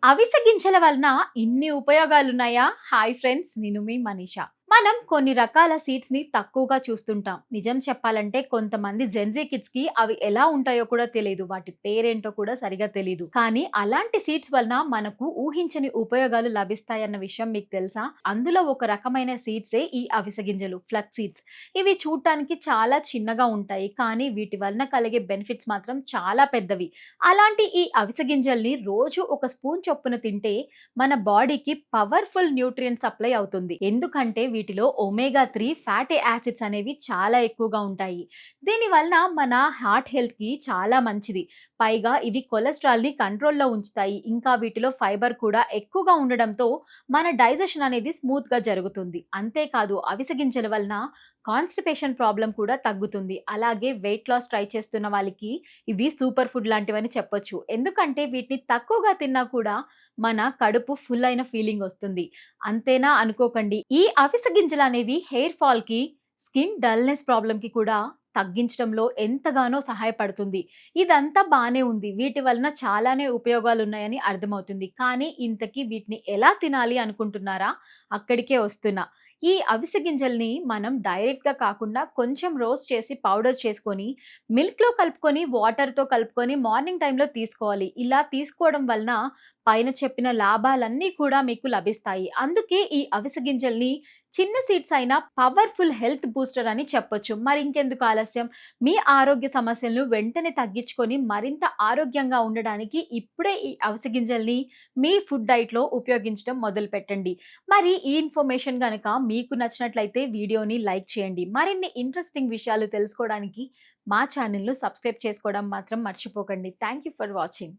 అవిసె గింజల వలన ఇన్ని ఉపయోగాలున్నాయా? హాయ్ ఫ్రెండ్స్, నేను మీ మనీషా. మనం కొన్ని రకాల సీడ్స్ ని తక్కువగా చూస్తుంటాం. నిజం చెప్పాలంటే కొంతమంది జెన్జీ కిడ్స్ కి అవి ఎలా ఉంటాయో కూడా తెలియదు. వాటి పేరేంటో కూడా సరిగా తెలీదు. కానీ అలాంటి సీడ్స్ వలన మనకు ఊహించని ఉపయోగాలు లభిస్తాయన్న విషయం మీకు తెలుసా? అందులో ఒక రకమైన సీడ్సే ఈ అవిసె గింజలు, ఫ్లక్స్ సీడ్స్. ఇవి చూడటానికి చాలా చిన్నగా ఉంటాయి. కానీ వీటి వలన కలిగే బెనిఫిట్స్ మాత్రం చాలా పెద్దవి. అలాంటి ఈ అవిసె గింజల్ని రోజు ఒక స్పూన్ చొప్పున తింటే మన బాడీకి పవర్ఫుల్ న్యూట్రియన్ సప్లై అవుతుంది. ఎందుకంటే వీటిలో ఒమేగా 3 ఫ్యాటీ యాసిడ్స్ అనేవి చాలా ఎక్కువగా ఉంటాయి. దీనివల్ల మన హార్ట్ హెల్త్ కి చాలా మంచిది. పైగా ఇవి కొలెస్ట్రాల్ ని కంట్రోల్లో ఉంచుతాయి. ఇంకా వీటిలో ఫైబర్ కూడా ఎక్కువగా ఉండడంతో మన డైజెషన్ అనేది స్మూత్ గా జరుగుతుంది. అంతేకాదు అవిసె గింజల వలన కాన్స్టిపేషన్ ప్రాబ్లం కూడా తగ్గుతుంది. అలాగే వెయిట్ లాస్ ట్రై చేస్తున్న వాళ్ళకి ఇవి సూపర్ ఫుడ్ లాంటివని చెప్పొచ్చు. ఎందుకంటే వీటిని తక్కువగా తిన్నా కూడా మన కడుపు ఫుల్ అయిన ఫీలింగ్ వస్తుంది. అంతేనా అనుకోకండి. ఈ అవిసె గింజలు అనేవి హెయిర్ ఫాల్ కి, స్కిన్ డల్నెస్ ప్రాబ్లం కి కూడా తగ్గించడంలో ఎంతగానో సహాయపడుతుంది. ఇదంతా బానే ఉంది. వీటి వలన చాలానే ఉపయోగాలు ఉన్నాయని అర్థమవుతుంది. కానీ ఇంతకీ వీటిని ఎలా తినాలి అనుకుంటున్నారా? అక్కడికే వస్తున్నా. ఈ అవిసె గింజల్ని మనం డైరెక్ట్‌గా కాకుండా కొంచెం రోస్ట్ చేసి పౌడర్ చేసుకొని, మిల్క్‌లో కలుపుకొని, వాటర్‌తో కలుపుకొని మార్నింగ్ టైమ్‌లో తీసుకోవాలి. ఇలా తీసుకోవడం వలన పైన చెప్పిన లాభాలన్నీ కూడా మీకు లభిస్తాయి. అందుకే ఈ అవిసె గింజల్ని చిన్న సీడ్స్ అయినా పవర్‌ఫుల్ హెల్త్ బూస్టర్ అని చెప్పొచ్చు. మరి ఇంకెందుకు ఆలస్యం? మీ ఆరోగ్య సమస్యలను వెంటనే తగ్గించుకొని మరింత ఆరోగ్యంగా ఉండడానికి ఇప్పుడే ఈ అవిసె గింజల్ని మీ ఫుడ్ డైట్‌లో ఉపయోగించడం మొదలుపెట్టండి. మరి ఈ ఇన్ఫర్మేషన్ గనక మీకు నచ్చినట్లయితే వీడియోని లైక్ చేయండి. మరిన్ని ఇంట్రెస్టింగ్ విషయాలు తెలుసుకోవడానికి మా ఛానెల్‌ను సబ్స్క్రైబ్ చేసుకోవడం మాత్రం మర్చిపోకండి. Thank you for watching.